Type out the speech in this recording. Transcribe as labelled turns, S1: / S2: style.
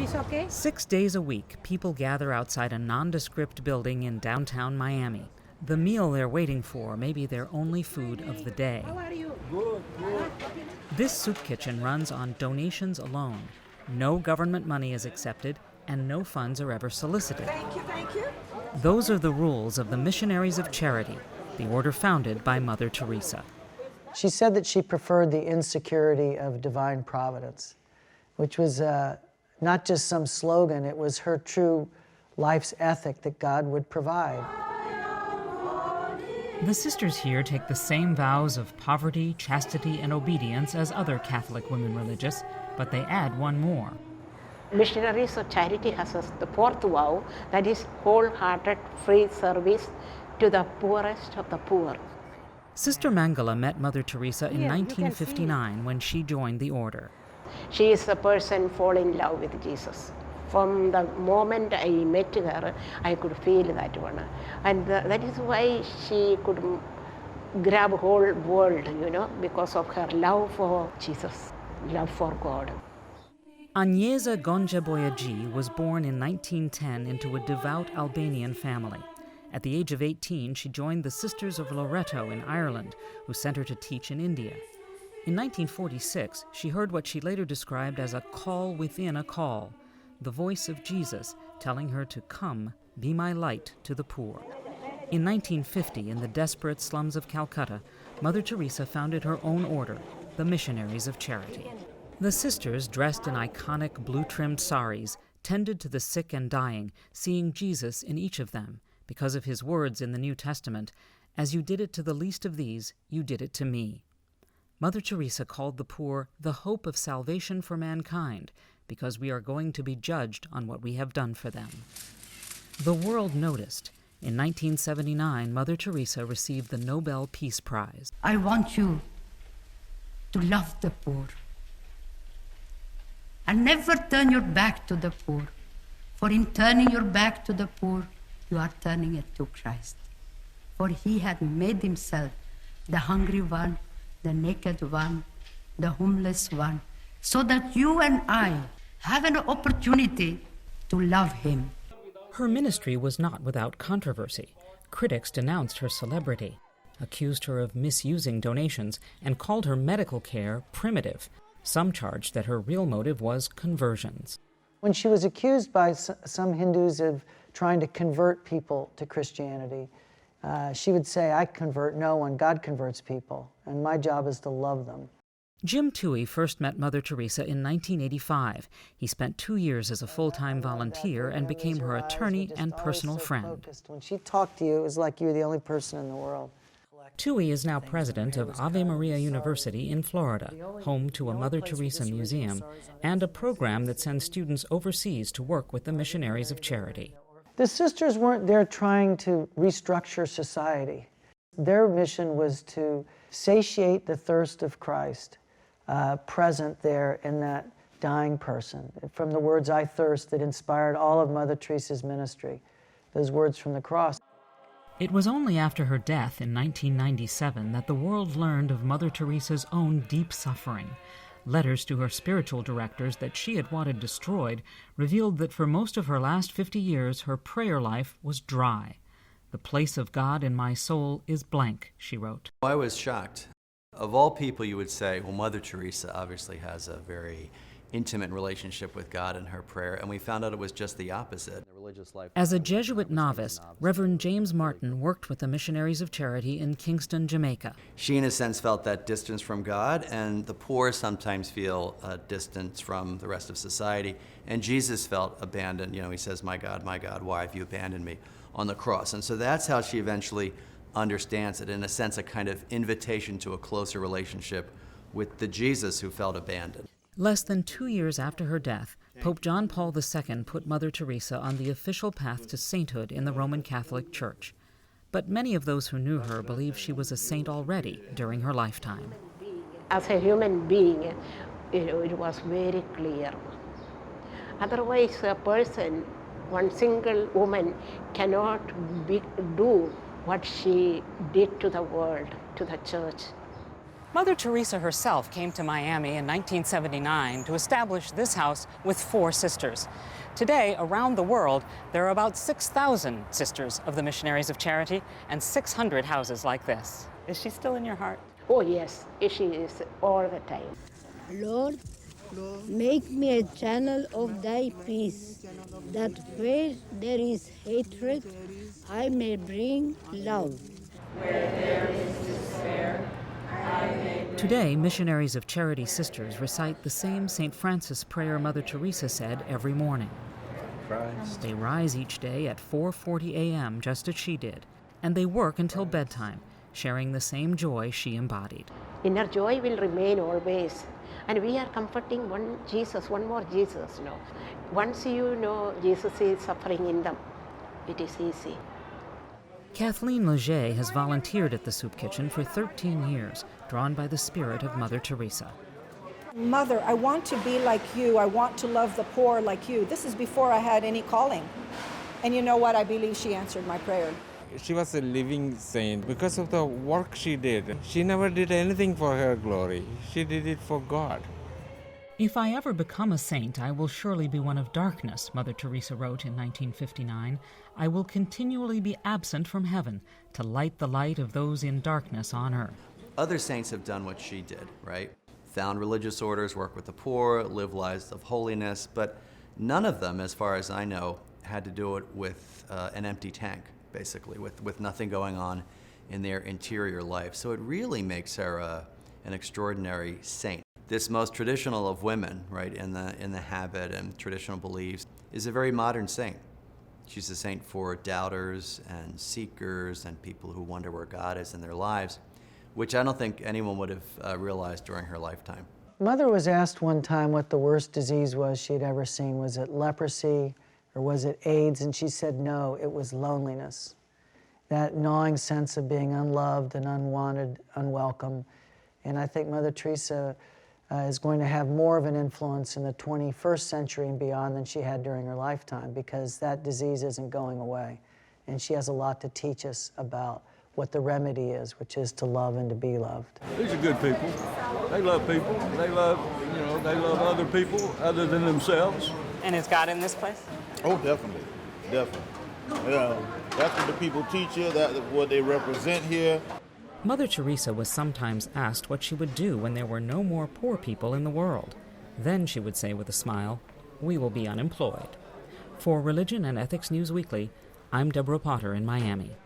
S1: It's okay?
S2: 6 days a week, people gather outside a nondescript building in downtown Miami. The meal they're waiting for may be their only food of the day.
S1: How are you?
S3: Good.
S2: This soup kitchen runs on donations alone. No government money is accepted, and no funds are ever solicited.
S1: Thank you.
S2: Those are the rules of the Missionaries of Charity, the order founded by Mother Teresa.
S4: She said that she preferred the insecurity of divine providence, which was not just some slogan, it was her true life's ethic that God would provide.
S2: The sisters here take the same vows of poverty, chastity, and obedience as other Catholic women religious, but they add one more.
S5: Missionaries of Charity has the fourth vow, that is wholehearted free service to the poorest of the poor.
S2: Sister Mangala met Mother Teresa in 1959 when she joined the order.
S5: She is a person fall in love with Jesus. From the moment I met her, I could feel that one. And that is why she could grab whole world, because of her love for Jesus, love for God.
S2: Agnesa Gonja Boyaji was born in 1910 into a devout Albanian family. At the age of 18, she joined the Sisters of Loreto in Ireland, who sent her to teach in India. In 1946, she heard what she later described as a call within a call, the voice of Jesus telling her to come, be my light to the poor. In 1950, in the desperate slums of Calcutta, Mother Teresa founded her own order, the Missionaries of Charity. The sisters, dressed in iconic blue-trimmed saris, tended to the sick and dying, seeing Jesus in each of them, because of his words in the New Testament, "As you did it to the least of these, you did it to me." Mother Teresa called the poor the hope of salvation for mankind, because we are going to be judged on what we have done for them. The world noticed. In 1979, Mother Teresa received the Nobel Peace Prize.
S6: I want you to love the poor. And never turn your back to the poor. For in turning your back to the poor, you are turning it to Christ. For he had made himself the hungry one, the naked one, the homeless one, so that you and I have an opportunity to love him.
S2: Her ministry was not without controversy. Critics denounced her celebrity, accused her of misusing donations, and called her medical care primitive. Some charged that her real motive was conversions.
S4: When she was accused by some Hindus of trying to convert people to Christianity, she would say, I convert no one, God converts people, and my job is to love them.
S2: Jim Toohey first met Mother Teresa in 1985. He spent 2 years as a full-time volunteer and became her attorney and personal friend.
S4: When she talked to you, it was like you were the only person in the world.
S2: Toohey is now president of Ave Maria University in Florida, home to a Mother Teresa museum, and a program that sends students overseas to work with the Missionaries of Charity.
S4: The sisters weren't there trying to restructure society. Their mission was to satiate the thirst of Christ, present there in that dying person. From the words, I thirst, that inspired all of Mother Teresa's ministry, those words from the cross.
S2: It was only after her death in 1997 that the world learned of Mother Teresa's own deep suffering. Letters to her spiritual directors that she had wanted destroyed revealed that for most of her last 50 years, her prayer life was dry. The place of God in my soul is blank, she wrote.
S3: I was shocked. Of all people, you would say, well, Mother Teresa obviously has a very intimate relationship with God in her prayer, and we found out it was just the opposite.
S2: As a Jesuit novice, Reverend James Martin worked with the Missionaries of Charity in Kingston, Jamaica.
S3: She, in a sense, felt that distance from God, and the poor sometimes feel a distance from the rest of society. And Jesus felt abandoned. He says, my God, why have you abandoned me?" on the cross. And so that's how she eventually understands it, in a sense, a kind of invitation to a closer relationship with the Jesus who felt abandoned.
S2: Less than 2 years after her death, Pope John Paul II put Mother Teresa on the official path to sainthood in the Roman Catholic Church. But many of those who knew her believe she was a saint already during her lifetime.
S5: As a human being, it was very clear. Otherwise, a person, one single woman, cannot do what she did to the world, to the church.
S2: Mother Teresa herself came to Miami in 1979 to establish this house with 4 sisters. Today, around the world, there are about 6,000 Sisters of the Missionaries of Charity and 600 houses like this. Is she still in your heart?
S5: Oh, yes, she is all the time.
S1: Lord, make me a channel of thy peace, that where there is hatred, I may bring love.
S2: Today, Missionaries of Charity sisters recite the same St. Francis prayer Mother Teresa said every morning.
S3: Christ.
S2: They rise each day at 4:40 a.m., just as she did, and they work until bedtime, sharing the same joy she embodied.
S5: Inner joy will remain always. And we are comforting one Jesus, one more Jesus. No. Once you know Jesus is suffering in them, it is easy.
S2: Kathleen Leger has volunteered at the soup kitchen for 13 years, drawn by the spirit of Mother Teresa.
S7: Mother, I want to be like you. I want to love the poor like you. This is before I had any calling. And you know what? I believe she answered my prayer.
S8: She was a living saint because of the work she did. She never did anything for her glory. She did it for God.
S2: If I ever become a saint, I will surely be one of darkness, Mother Teresa wrote in 1959. I will continually be absent from heaven to light the light of those in darkness on earth.
S3: Other saints have done what she did, right? Found religious orders, worked with the poor, live lives of holiness, but none of them, as far as I know, had to do it with an empty tank, basically, with nothing going on in their interior life. So it really makes her an extraordinary saint. This most traditional of women, right, in the habit and traditional beliefs, is a very modern saint. She's a saint for doubters and seekers and people who wonder where God is in their lives, which I don't think anyone would have realized during her lifetime.
S4: Mother was asked one time what the worst disease was she'd ever seen. Was it leprosy or was it AIDS? And she said no, it was loneliness. That gnawing sense of being unloved and unwanted, unwelcome. And I think Mother Teresa is going to have more of an influence in the 21st century and beyond than she had during her lifetime, because that disease isn't going away. And she has a lot to teach us about what the remedy is, which is to love and to be loved.
S9: These are good people. They love people. They love, they love other people other than themselves.
S2: And is God in this place?
S10: Oh, definitely, definitely. That's what the people teach here, that's what they represent here.
S2: Mother Teresa was sometimes asked what she would do when there were no more poor people in the world. Then she would say with a smile, "We will be unemployed." For Religion and Ethics News Weekly, I'm Deborah Potter in Miami.